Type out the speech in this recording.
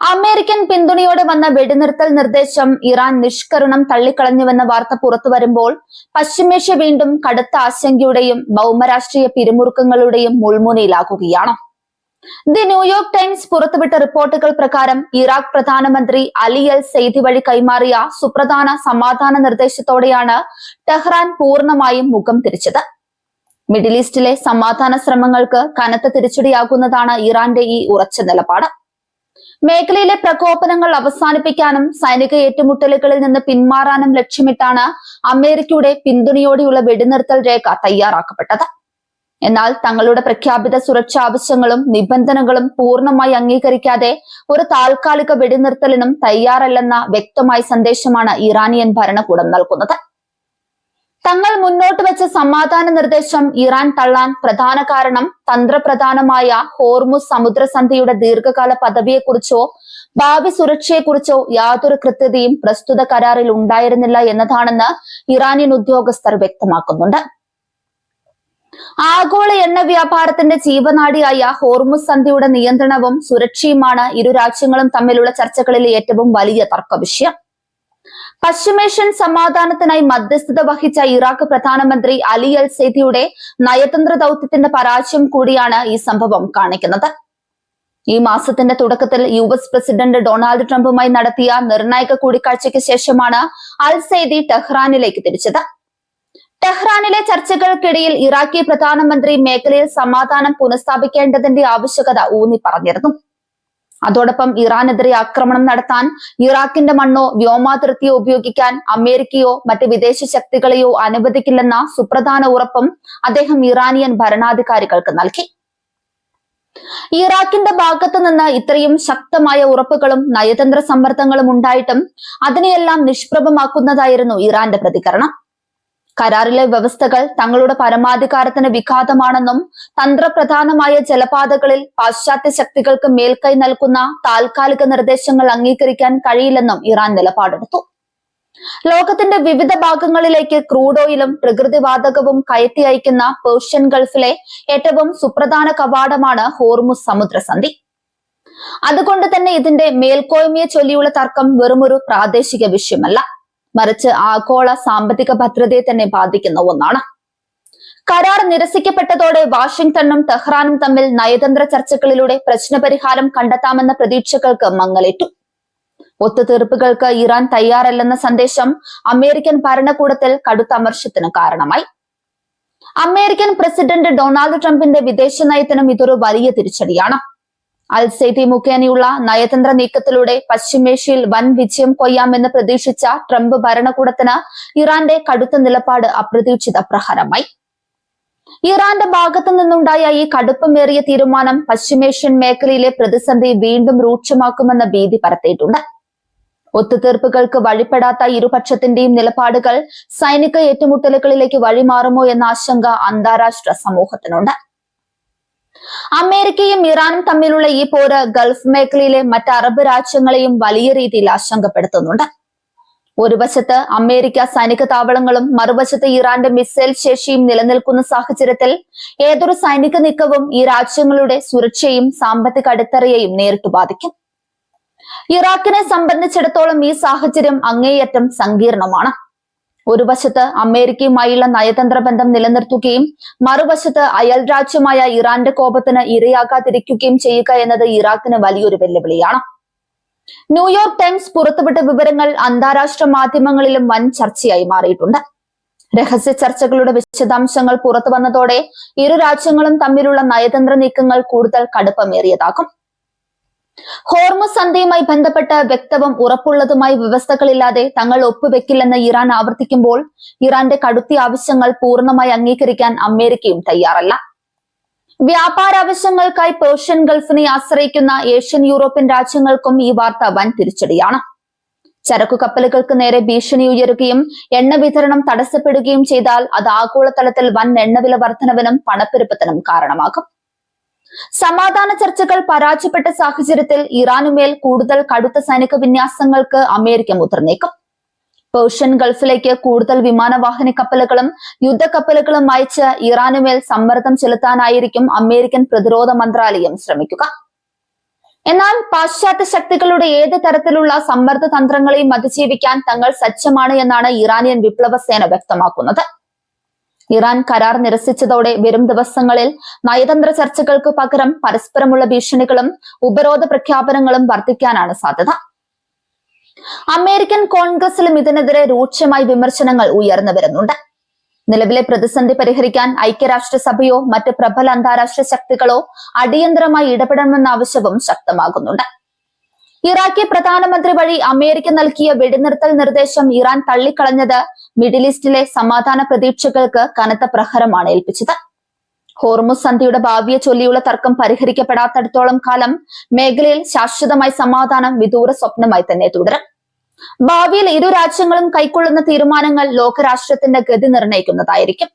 American പിന്തുണയോടെ വന്ന വെടിനിർത്തൽ നിർദ്ദേശം ഇറാൻ നിഷ്കരുണം തള്ളിക്കളഞ്ഞുവെന്ന വാർത്ത പുറത്തുവരുമ്പോൾ പശ്ചിമേഷ്യ വീണ്ടും കടുത്ത ആശങ്കയുടെയും ഭൗമരാഷ്ട്രീയ പിരിമുറുക്കങ്ങളുടെയും മുൾമുനയിലാകുകയാണ്. ദി ന്യൂയോർക്ക് ടൈംസ് പുറത്തുവിട്ട റിപ്പോർട്ടുകൾ പ്രകാരം ഇറാഖ് പ്രധാനമന്ത്രി അലി അൽ സെയ്ദി വഴി കൈമാറിയ സുപ്രധാന സമാധാന നിർദ്ദേശത്തോടെയാണ് ടെഹ്റാൻ പൂർണ്ണമായും മുഖം തിരിച്ചത്. മിഡിൽ ഈസ്റ്റിലെ സമാധാന ശ്രമങ്ങൾക്ക് കനത്ത തിരിച്ചടിയാകുന്നതാണ് ഇറാന്റെ ഈ ഉറച്ച നിലപാട്. മേഖലയിലെ പ്രകോപനങ്ങൾ അവസാനിപ്പിക്കാനും സൈനിക ഏറ്റുമുട്ടലുകളിൽ നിന്ന് പിന്മാറാനും ലക്ഷ്യമിട്ടാണ് അമേരിക്കയുടെ പിന്തുണയോടെയുള്ള വെടിനിർത്തൽ രേഖ തയ്യാറാക്കപ്പെട്ടത്. എന്നാൽ തങ്ങളുടെ പ്രഖ്യാപിത സുരക്ഷാ ആവശ്യങ്ങളും നിബന്ധനകളും പൂർണ്ണമായി അംഗീകരിക്കാതെ ഒരു താൽക്കാലിക വെടിനിർത്തലിനും തയ്യാറല്ലെന്ന വ്യക്തമായ സന്ദേശമാണ് ഇറാനിയൻ ഭരണകൂടം നൽകുന്നത്. തങ്ങൾ മുന്നോട്ട് വെച്ച സമാധാന നിർദ്ദേശം ഇറാൻ തള്ളാൻ പ്രധാന കാരണം തന്ത്രപ്രധാനമായ ഹോർമുസ് സമുദ്രസന്ധിയുടെ ദീർഘകാല പദവിയെക്കുറിച്ചോ ഭാവി സുരക്ഷയെക്കുറിച്ചോ യാതൊരു കൃത്യതയും പ്രസ്തുത കരാറിൽ ഉണ്ടായിരുന്നില്ല എന്നതാണെന്ന് ഇറാനിയൻ ഉദ്യോഗസ്ഥർ വ്യക്തമാക്കുന്നുണ്ട്. ആഗോള എണ്ണ വ്യാപാരത്തിന്റെ ജീവനാഡിയായ ഹോർമുസ് സന്ധിയുടെ നിയന്ത്രണവും സുരക്ഷയുമാണ് ഇരു രാജ്യങ്ങളും തമ്മിലുള്ള ചർച്ചകളിലെ ഏറ്റവും വലിയ തർക്കവിഷയം. പശ്ചിമേഷ്യൻ സമാധാനത്തിനായി മധ്യസ്ഥത വഹിച്ച ഇറാഖ് പ്രധാനമന്ത്രി അലി അൽ സെയ്ദിയുടെ നയതന്ത്ര ദൌത്യത്തിന്റെ പരാജയം കൂടിയാണ് ഈ സംഭവം കാണിക്കുന്നത്. ഈ മാസത്തിന്റെ തുടക്കത്തിൽ US പ്രസിഡന്റ് ഡൊണാൾഡ് ട്രംപുമായി നടത്തിയ നിർണായക കൂടിക്കാഴ്ചയ്ക്ക് ശേഷമാണ് അൽ സെയ്ദി ടെഹ്റാനിലേക്ക് തിരിച്ചത്. ടെഹ്റാനിലെ ചർച്ചകൾക്കിടയിൽ ഇറാഖി പ്രധാനമന്ത്രി മേഖലയിൽ സമാധാനം പുനഃസ്ഥാപിക്കേണ്ടതിന്റെ ആവശ്യകത ഊന്നി പറഞ്ഞിരുന്നു. അതോടൊപ്പം ഇറാനെതിരെ ആക്രമണം നടത്താൻ ഇറാഖിന്റെ മണ്ണോ വ്യോമാതിർത്തിയോ ഉപയോഗിക്കാൻ അമേരിക്കയോ മറ്റ് വിദേശ ശക്തികളെയോ അനുവദിക്കില്ലെന്ന സുപ്രധാന ഉറപ്പും അദ്ദേഹം ഇറാനിയൻ ഭരണാധികാരികൾക്ക് നൽകി. ഇറാഖിന്റെ ഭാഗത്തു നിന്ന് ഇത്രയും ശക്തമായ ഉറപ്പുകളും നയതന്ത്ര സമ്മർദ്ദങ്ങളും ഉണ്ടായിട്ടും അതിനെയെല്ലാം നിഷ്പ്രഭമാക്കുന്നതായിരുന്നു ഇറാന്റെ പ്രതികരണം. കരാറിലെ വ്യവസ്ഥകൾ തങ്ങളുടെ പരമാധികാരത്തിന് വിഘാതമാണെന്നും തന്ത്രപ്രധാനമായ ജലപാതകളിൽ പാശ്ചാത്യ ശക്തികൾക്ക് മേൽക്കൈ നൽകുന്ന താൽക്കാലിക നിർദ്ദേശങ്ങൾ അംഗീകരിക്കാൻ കഴിയില്ലെന്നും ഇറാൻ നിലപാടെടുത്തു. ലോകത്തിന്റെ വിവിധ ഭാഗങ്ങളിലേക്ക് ക്രൂഡ് ഓയിലും പ്രകൃതിവാതകവും കയറ്റി അയക്കുന്ന പേർഷ്യൻ ഗൾഫിലെ ഏറ്റവും സുപ്രധാന കവാടമാണ് ഹോർമുസ് സമുദ്രസന്ധി. അതുകൊണ്ട് തന്നെ ഇതിന്റെ മേൽക്കോയ്മയെ ചൊല്ലിയുള്ള തർക്കം വെറുമൊരു പ്രാദേശിക വിഷയമല്ല, മറിച്ച് ആഗോള സാമ്പത്തിക ഭദ്രതയെ തന്നെ ബാധിക്കുന്ന ഒന്നാണ്. കരാർ നിരസിക്കപ്പെട്ടതോടെ വാഷിംഗ്ടണും ടെഹ്റാനും തമ്മിൽ നയതന്ത്ര ചർച്ചകളിലൂടെ പ്രശ്നപരിഹാരം കണ്ടെത്താമെന്ന പ്രതീക്ഷകൾക്ക് മങ്ങലേറ്റു. ഒത്തുതീർപ്പുകൾക്ക് ഇറാൻ തയ്യാറല്ലെന്ന സന്ദേശം അമേരിക്കൻ ഭരണകൂടത്തിൽ കടുത്ത അമർഷത്തിന് കാരണമായി. അമേരിക്കൻ പ്രസിഡന്റ് ഡൊണാൾഡ് ട്രംപിന്റെ വിദേശ നയത്തിനും ഇതൊരു വലിയ തിരിച്ചടിയാണ്. അൽ സെയ്ദി മുഖേനയുള്ള നയതന്ത്ര നീക്കത്തിലൂടെ പശ്ചിമേഷ്യയിൽ വൻ വിജയം കൊയ്യാമെന്ന് പ്രതീക്ഷിച്ച ട്രംപ് ഭരണകൂടത്തിന് ഇറാന്റെ കടുത്ത നിലപാട് അപ്രതീക്ഷിത പ്രഹരമായി. ഇറാന്റെ ഭാഗത്തു നിന്നുണ്ടായ ഈ കടുപ്പമേറിയ തീരുമാനം പശ്ചിമേഷ്യൻ മേഖലയിലെ പ്രതിസന്ധി വീണ്ടും രൂക്ഷമാക്കുമെന്ന ഭീതി പരത്തിയിട്ടുണ്ട്. ഒത്തുതീർപ്പുകൾക്ക് വഴിപ്പെടാത്ത ഇരുപക്ഷത്തിന്റെയും നിലപാടുകൾ സൈനിക ഏറ്റുമുട്ടലുകളിലേക്ക് വഴിമാറുമോ എന്ന ആശങ്ക അന്താരാഷ്ട്ര സമൂഹത്തിനുണ്ട്. അമേരിക്കയും ഇറാനും തമ്മിലുള്ള ഈ പോര് ഗൾഫ് മേഖലയിലെ മറ്റ് അറബ് രാജ്യങ്ങളെയും വലിയ രീതിയിൽ ആശങ്കപ്പെടുത്തുന്നുണ്ട്. ഒരു വശത്ത് അമേരിക്ക സൈനിക താവളങ്ങളും മറുവശത്ത് ഇറാന്റെ മിസൈൽ ശേഷിയും നിലനിൽക്കുന്ന സാഹചര്യത്തിൽ ഏതൊരു സൈനിക നീക്കവും ഈ രാജ്യങ്ങളുടെ സുരക്ഷയും സാമ്പത്തിക അടിത്തറയെയും നേരിട്ട് ബാധിക്കും. ഇറാഖിനെ സംബന്ധിച്ചിടത്തോളം ഈ സാഹചര്യം അങ്ങേയറ്റം സങ്കീർണമാണ്. ഒരു വശത്ത് അമേരിക്കയുമായുള്ള നയതന്ത്ര ബന്ധം നിലനിർത്തുകയും മറുവശത്ത് അയൽ രാജ്യമായ ഇറാന്റെ കോപത്തിന് ഇരയാകാതിരിക്കുകയും ചെയ്യുക എന്നത് ഇറാഖിന് വലിയൊരു വെല്ലുവിളിയാണ്. ന്യൂയോർക്ക് ടൈംസ് പുറത്തുവിട്ട വിവരങ്ങൾ അന്താരാഷ്ട്ര മാധ്യമങ്ങളിലും വൻ ചർച്ചയായി മാറിയിട്ടുണ്ട്. രഹസ്യ ചർച്ചകളുടെ വിശദാംശങ്ങൾ പുറത്തു വന്നതോടെ ഇരു രാജ്യങ്ങളും തമ്മിലുള്ള നയതന്ത്ര നീക്കങ്ങൾ കൂടുതൽ കടുപ്പമേറിയതാകും. ഹോർമുസ് സന്ധിയുമായി ബന്ധപ്പെട്ട് വ്യക്തവും ഉറപ്പുള്ളതുമായി വ്യവസ്ഥകളില്ലാതെ തങ്ങൾ ഒപ്പുവെക്കില്ലെന്ന് ഇറാൻ ആവർത്തിക്കുമ്പോൾ ഇറാന്റെ കടുത്ത ആവശ്യങ്ങൾ പൂർണ്ണമായി അംഗീകരിക്കാൻ അമേരിക്കയും തയ്യാറല്ല. വ്യാപാരാവശ്യങ്ങൾക്കായി പേർഷ്യൻ ഗൾഫിനെ ആശ്രയിക്കുന്ന ഏഷ്യൻ യൂറോപ്യൻ രാജ്യങ്ങൾക്കും ഈ വാർത്ത വൻ തിരിച്ചടിയാണ്. ചരക്കു കപ്പലുകൾക്ക് നേരെ ഭീഷണി ഉയരുകയും എണ്ണ വിതരണം തടസ്സപ്പെടുകയും ചെയ്താൽ അത് ആഗോളതലത്തിൽ വൻ എണ്ണവില വർധനവിനും പണപ്പെരുപ്പത്തിനും കാരണമാകും. സമാധാന ചർച്ചകൾ പരാജയപ്പെട്ട സാഹചര്യത്തിൽ ഇറാനുമേൽ കൂടുതൽ കടുത്ത സൈനിക വിന്യാസങ്ങൾക്ക് അമേരിക്ക മുതിർന്നേക്കും. പേർഷ്യൻ ഗൾഫിലേക്ക് കൂടുതൽ വിമാനവാഹിനി കപ്പലുകളും യുദ്ധക്കപ്പലുകളും അയച്ച് ഇറാനുമേൽ സമ്മർദ്ദം ചെലുത്താനായിരിക്കും അമേരിക്കൻ പ്രതിരോധ മന്ത്രാലയം ശ്രമിക്കുക. എന്നാൽ പാശ്ചാത്യ ശക്തികളുടെ ഏത് തരത്തിലുള്ള സമ്മർദ്ദ തന്ത്രങ്ങളെയും അതിജീവിക്കാൻ തങ്ങൾ സജ്ജമാണ് എന്നാണ് ഇറാനിയൻ വിപ്ലവ സേന വ്യക്തമാക്കുന്നത്. ഇറാൻ കരാർ നിരസിച്ചതോടെ വരും ദിവസങ്ങളിൽ നയതന്ത്ര ചർച്ചകൾക്ക് പകരം പരസ്പരമുള്ള ഭീഷണികളും ഉപരോധ പ്രഖ്യാപനങ്ങളും വർദ്ധിക്കാനാണ് സാധ്യത. അമേരിക്കൻ കോൺഗ്രസിലും ഇതിനെതിരെ രൂക്ഷമായ വിമർശനങ്ങൾ ഉയർന്നു വരുന്നുണ്ട്. നിലവിലെ പ്രതിസന്ധി പരിഹരിക്കാൻ ഐക്യരാഷ്ട്രസഭയോ മറ്റ് പ്രബല അന്താരാഷ്ട്ര ശക്തികളോ അടിയന്തരമായി ഇടപെടണമെന്ന ആവശ്യവും ശക്തമാകുന്നുണ്ട്. ഇറാഖി പ്രധാനമന്ത്രി വഴി അമേരിക്ക നൽകിയ വെടിനിർത്തൽ നിർദ്ദേശം ഇറാൻ തള്ളിക്കളഞ്ഞത് മിഡിൽ ഈസ്റ്റിലെ സമാധാന പ്രതീക്ഷകൾക്ക് കനത്ത പ്രഹരമാണ് ഏൽപ്പിച്ചത്. ഹോർമുസ് സന്ധിയുടെ ഭാവിയെ ചൊല്ലിയുള്ള തർക്കം പരിഹരിക്കപ്പെടാത്തിടത്തോളം കാലം മേഖലയിൽ ശാശ്വതമായ സമാധാനം വിദൂര സ്വപ്നമായി തന്നെ തുടരും. ഭാവിയിൽ ഇരു രാജ്യങ്ങളും കൈക്കൊള്ളുന്ന തീരുമാനങ്ങൾ ലോകരാഷ്ട്രത്തിന്റെ ഗതി നിർണ്ണയിക്കുന്നതായിരിക്കും.